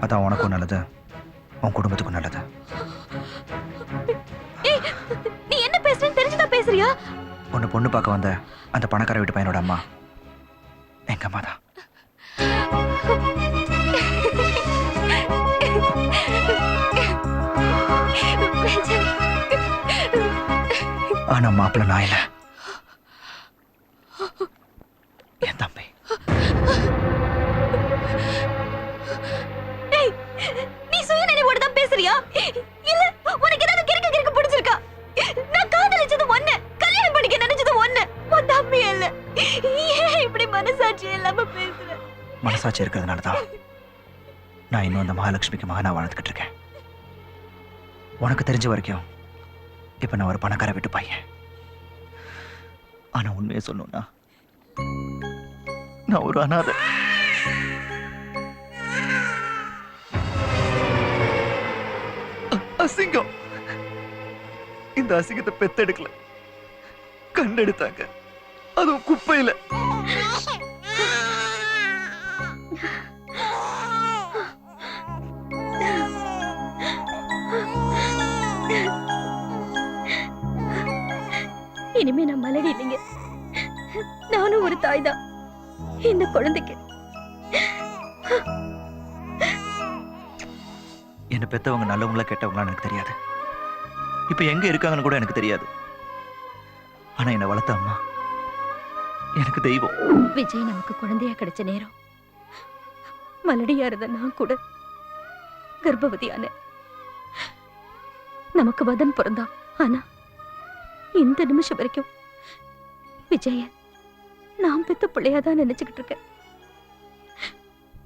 அதான் உனக்கும் நல்லது, உன் குடும்பத்துக்கும் நல்லது. நீ என்ன பேசுறேன்னு தெரிஞ்சுதான் பேசுறியா? உன்னை பொண்ணு பார்க்க வந்த அந்த பணக்கார வீட்டு பையனோட அம்மா எங்க அம்மா தான். ஆனா மாப்பிள்ள நான் இல்ல, என் தம்பி. நீ சுயநினைவோட தான் பேசுறியா? இல்ல உனக்கு ஏதாவது கிறுக்கு பிடிச்சிருக்கா? நான் காதலிச்சது ஒண்ணு, கல்யாணம் பண்ணிக்க நினைச்சது ஒண்ணு, உன் தம்பி இல்ல. ஏன் இப்படி மனசாட்சி இல்லாம பேசுற? மனசாட்சி இருக்கிறதுனாலதான் நான் இன்னும் அந்த மகாலட்சுமிக்கு மகனா வாழ்ந்துகிட்டு இருக்கேன். உனக்கு தெரிஞ்ச வரைக்கும் இப்ப நான் ஒரு பணக்கார வீட்டு பையன். ஆனா உண்மையை சொல்லணும்னா நான் ஒரு அனாதை. அசிங்கம். இந்த அசிங்கத்தை பெத்தெடுக்கல, கண்டெடுத்தாங்க, அதுவும் குப்பையில. இனிமே நான் மலடி இல்லைங்க, நானும் ஒரு தாய் தான் இந்த குழந்தைக்கு. என்ன பெத்தவங்க நல்லவங்களா கெட்டவங்களா எனக்கு தெரியாது, இப்ப எங்க இருக்காங்கன்னு கூட எனக்கு தெரியாது. ஆனா என்ன வளர்த்த அம்மா எனக்கு தெய்வம். விஜய் நமக்கு குழந்தையா கிடைச்ச நேரம் மலடியா இருந்த நான் கூட கர்ப்பவதியான. நமக்கு வதன் பிறந்தான். ஆனா இந்த நிமிஷம் வரைக்கும் விஜய நான் பெத்த பிள்ளையாதான் நினைச்சுக்கிட்டு இருக்கேன்.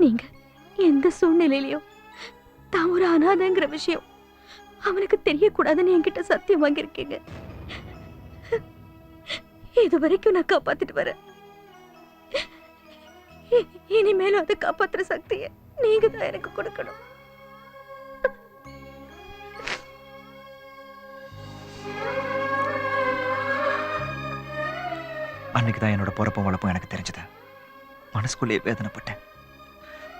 நீங்க எந்த சூழ்நிலையிலயும் தான் ஒரு அனாதைங்கிற விஷயம் அவனுக்கு தெரியக்கூடாதுன்னு என்கிட்ட சத்தியம் வாங்கியிருக்கீங்க. இது வரைக்கும் நான் காப்பாத்திட்டு வரேன். இனிமேலும் அதை காப்பாத்துற சக்தியை நீங்க தான் எனக்கு கொடுக்கணும். அன்னைக்குதான் என்னோட பொறப்பும் வளப்பும் எனக்கு தெரிஞ்சது. மனசுக்குள்ளேயே வேதனைப்பட்டேன்,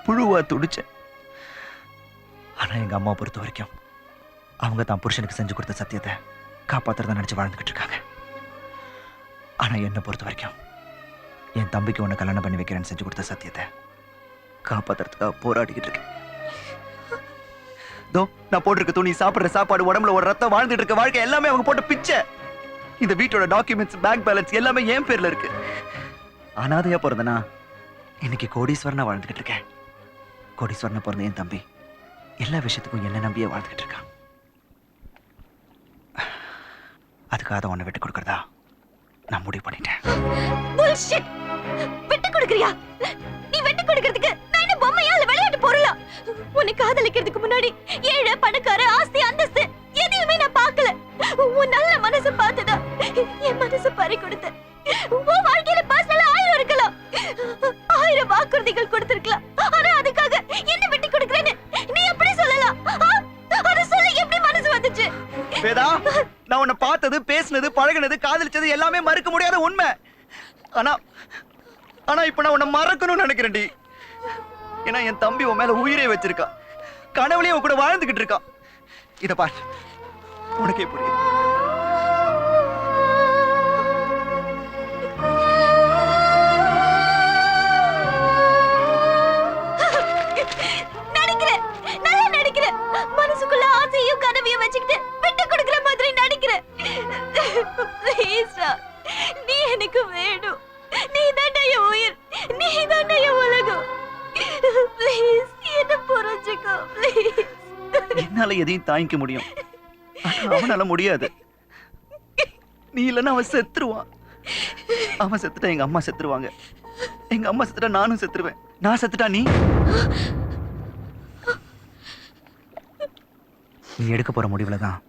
புழுவா துடிச்சேன். ஆனா எங்க அம்மா பொறுத்த வரைக்கும் அவங்க தான் புருஷனுக்கு செஞ்சு கொடுத்த சத்தியத்தை காப்பாத்துறத நினைச்சு வாழ்ந்துகிட்டு இருக்காங்க. ஆனா என்னை பொறுத்த வரைக்கும் என் தம்பிக்கு உன்னை கல்யாணம் பண்ணி வைக்கிறேன்னு செஞ்சு கொடுத்த சத்தியத்தை காப்பாத்துறதுக்காக போராடிக்கிட்டு இருக்கேன். தோ நான் போட்டிருக்க துணி, சாப்பிடுற சாப்பாடு, உடம்புல ஒரு ரத்தம், வாழ்ந்துட்டு இருக்க வாழ்க்கை எல்லாமே அவங்க போட்ட பிச்சை. இந்த வீட்டோட டாக்குமெண்ட்ஸ், பேங்க் பேலன்ஸ் எல்லாமே என் பேர்ல இருக்கு. அனாதையா பிறந்தனா இன்னைக்கு கோடீஸ்வரனா வாழ்ந்துகிட்டு இருக்கேன். கோடீஸ்வரனா பிறந்த என் தம்பி எல்லா விஷயத்துக்கும் என்ன நம்பியே வாழ்ந்துகிட்டு இருக்கான். அதுக்காக உன்னை விட்டு கொடுக்கறதா நான் முடிவு பண்ணிட்டேன். விட்டு கொடுக்கறியா? நீ விட்டு கொடுக்கிறதுக்கு நான் என்ன பொம்மையா இல்ல விளையாட்டு பொருளா? உன்னை காதலிக்கிறதுக்கு முன்னாடி ஏழை பணக்கார ஆஸ்தி அந்தஸ்து எதையுமே நான் பார்க்கல. உன் நல்ல மனசு பார்த்ததா என் மனசு பறி கொடுத்த. உன் வாழ்க்கையில பர்சனலா 1000 இருக்கலாம், 1000 வாக்குறுதிகள் கொடுத்திருக்கலாம். ஆனா அதுக்காக என்ன விட்டு கொடுக்கறேன்னு நீ எப்படி சொல்லலாம்? அத சொல்ல எப்படி மனசு வந்துச்சு? வேதா, நான் உன்னை பார்த்தது, பேசினது, பழகினது, காதலிச்சது எல்லாமே மறுக்க முடியாத உண்மை. ஆனா ஆனா இப்ப நான் உன்னை மறக்கணும்னு நினைக்கிறேன்டி. ஏன்னா என் தம்பி உன் மேல உயிரே வச்சிருக்கான், கனவுலயே உன் கூட வாழ்ந்துகிட்டு இருக்கான். இத பாரு, உனக்கே புரியுது. நடிக்கிறேன், நல்லா நடிக்கிறேன். மனசுக்குள்ள ஆசையும் கனவையும் வச்சுக்கிட்டு விட்டு கொடுக்கிற மாதிரி நடிக்கிறேன். ப்ளீஸ்டா, நீ எனக்கு வேணும். நீ தான் என் உயிர், நீ தான் என் உலகம். ப்ளீஸ் என்ன புரிஞ்சுக்கோ. ப்ளீஸ். என்னால எதையும் தாங்கிக்க முடியும், ஆனா அவனால முடியாது. நீ இல்லைன்னா அவன் செத்துருவான். அவன் செத்துட்டா எங்க அம்மா செத்துருவாங்க, எங்க அம்மா செத்துட்டா நானும் செத்துருவேன். நான் செத்துட்டா நீ நீ எடுக்க போற முடிவுல தான்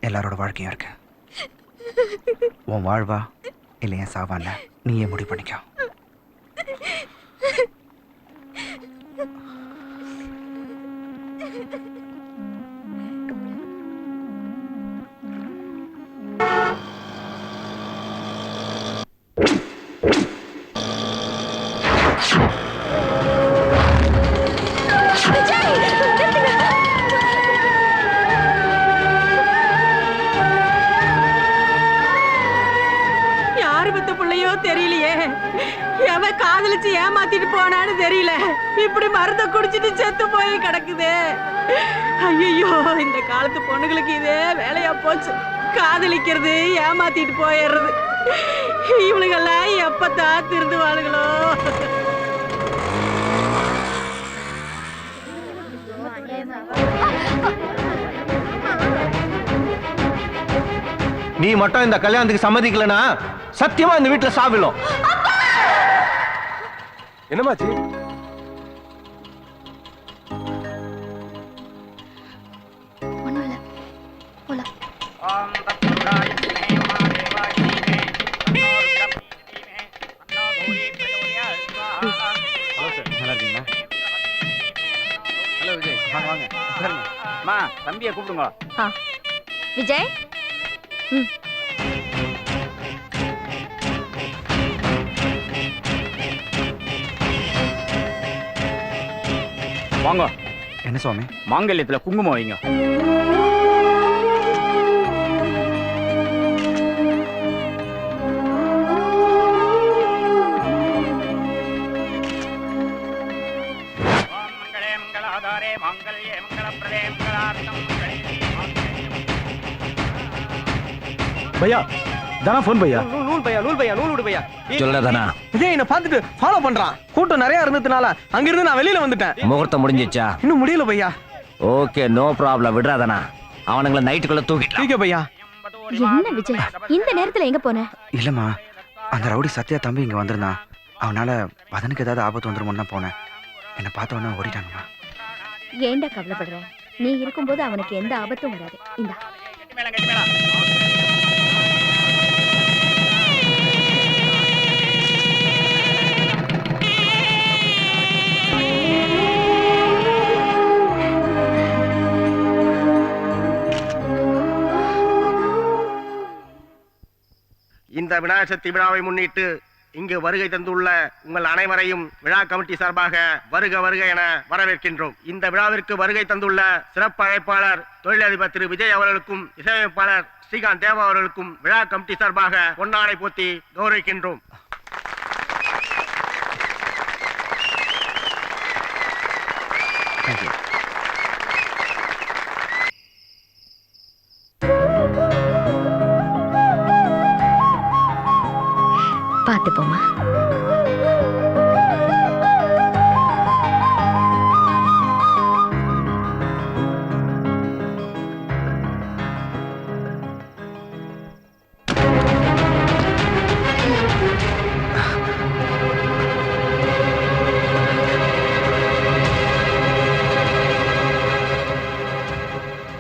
எல்லாரோட வாழ்க்கையும் இருக்கு. உன் வாழ்வா இல்லை என் சாவான்னு நீயே முடிவு பண்ணிக்கோ. விஜய்! காதலிச்சு ஏமாத்திட்டு போனான்னு தெரியல, இப்படி மருந்த குடிச்சிட்டு செத்து போய் கிடக்குது. ஐயோ, இந்த காலத்து பொண்ணுங்களுக்கு இதே வேலையா போச்சு. காதலிக்கிறது, ஏமாத்திட்டு போயிடுறது. இவளுங்கெல்லாம் எப்பத்தான் திருந்துவாளுங்களோ. நீ மட்டும் இந்த கல்யாணத்துக்கு சம்மதிக்கலனா சத்தியமா இந்த வீட்டுல சாவிலும். என்னமாச்சு? ஒண்ணும் இல்ல, போலாம். ஹலோ சார், நல்லா இருக்கீங்களா? ஹலோ விஜய், வாங்க வாங்க உட்காருங்க. அம்மா, தம்பியை கூப்பிடுங்க. விஜய், வாங்க. என்ன சுவாமி? மாங்கல்யத்துல குங்குமம் வைங்க. பையா தானா போன் பையா. நூல் பையா, நூல் பையா, நூல் விடு பையா. சொல்லதானா? விஜய் என்ன பார்த்துட்டு ஃபாலோ பண்றான். கூட்டம் நிறைய இருந்ததுனால அங்கிருந்து நான் வெளியில வந்துட்டேன். முகூர்த்தம் முடிஞ்சிச்சா? இன்னும் முடியல பையா. ஓகே, நோ ப்ராப்ளம், விடுறாதானா? அவனுங்களை நைட்டுக்குள்ள தூக்கிட்டு. ठीक है பையா. என்ன விஜய், இந்த நேரத்துல எங்க போன? இல்லம்மா, அந்த ரவுடி சத்யா தம்பி இங்க வந்திருந்தான். அவனால வதனுக்கு ஏதாவது ஆபத்து வந்துருமோன்னு தான் போனேன். என்னை பார்த்த உடனே ஓடிட்டாங்கம்மா. ஏன்டா கவலைப்படுற? நீ இருக்கும்போது அவனுக்கு எந்த ஆபத்தும் வராது. இந்தா. இந்த விநாயகர் சதுர்த்தி விழாவை முன்னிட்டு இங்கு வருகை தந்துள்ள உங்கள் அனைவரையும் விழா கமிட்டி சார்பாக வருக வருக என வரவேற்கின்றோம். இந்த விழாவிற்கு வருகை தந்துள்ள சிறப்பு அழைப்பாளர் தொழிலதிபர் திரு விஜய் அவர்களுக்கும் இசையமைப்பாளர் ஸ்ரீகாந்த் தேவா அவர்களுக்கும் விழா கமிட்டி சார்பாக பொன்னாடை போத்தி கௌரவிக்கின்றோம். பாத்து போமா.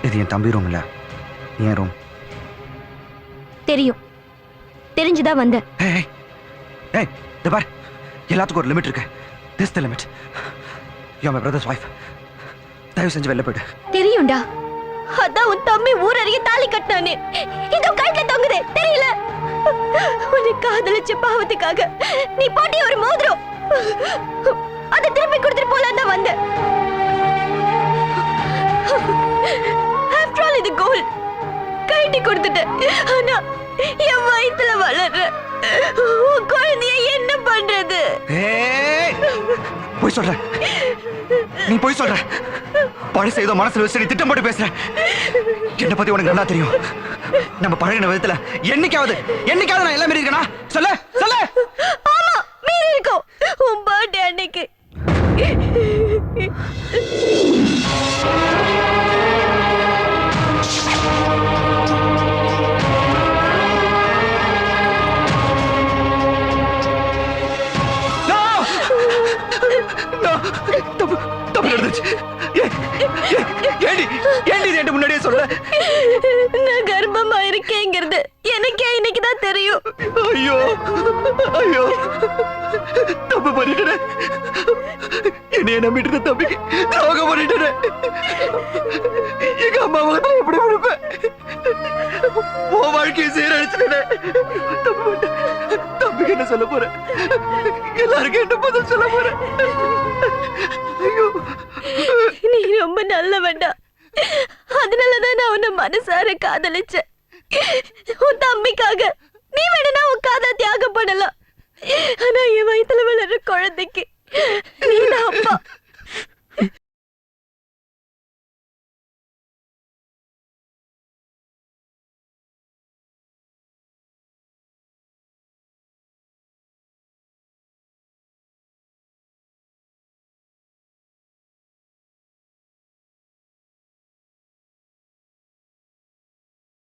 இது என் தம்பி ரூம் இல்ல, என் ரூம். தெரியும், தெரிஞ்சுதான் வந்த. ஏய் ஏய், இந்த பார், எல்லாத்துக்கும் ஒரு லிமிட் இருக்கு. This the limit. You are my brothers wife. தயவு செஞ்சு வெளில போயிடு. தெரியும்டா, அதான் உன் தம்பி ஊரறிய தாலி கட்டினானே, இதோ கழுத்துல தொங்குதே, தெரியல? உன்னை காதலிச்ச பாவத்துக்காக நீ போட்டிய ஒரு மோதிரம், அதை திருப்பி கொடுத்துட்டு போலாம் தான் வந்த. ஆஃப்டர் ஆல் இது கோல் கைட்டி கொடுத்துட்ட. ஆனா என் வயித்துல வளர்ற உன் குழந்தைய என்ன பண்றது? ஏய், போய் சொல்ற, நீ போய் சொல்ற. பழச ஏதோ மனசுல வச்சு நீ திட்டம் போட்டு பேசுற. என்ன பத்தி உனக்கு நல்லா தெரியும். நம்ம பழகின விதத்துல என்னைக்காவது நான் எல்லாம் மீறி இருக்கனா? சொல்ல சொல்ல. ஆமா, மீறி இருக்கோம். உன் பர்த்டே அன்னைக்கு முன்னாடியே சொல்ல. நான் கர்ப்பமா இருக்கேங்கிறது எனக்கே இன்னைக்குதான் தெரியும். ஐயோ ஐயோ, தப்பு பண்ணிட்டேன். என்னைய நம்பிட்டு இருந்த தம்பிக்கு துரோகம் பண்ணிட்டேன். எங்க அம்மா முகத்துல எப்படி விடுப்பேன்? உன் வாழ்க்கையை சீரழிச்சிட்டேன். தம்பிக்கு என்ன சொல்ல போறேன்? எல்லாருக்கும் என்ன பதில் சொல்ல போறேன்? ஐயோ, நீ ரொம்ப நல்ல வேண்டாம். அதனாலதான் நான் உன்னை மனசார காதலிச்சேன். உன் தம்பிக்காக நீ வேணும்னா உன் காதலை தியாகம் பண்ணலாம். ஆனா என் வயித்துல வளர்ற குழந்தைக்கு நீதான் அப்பா.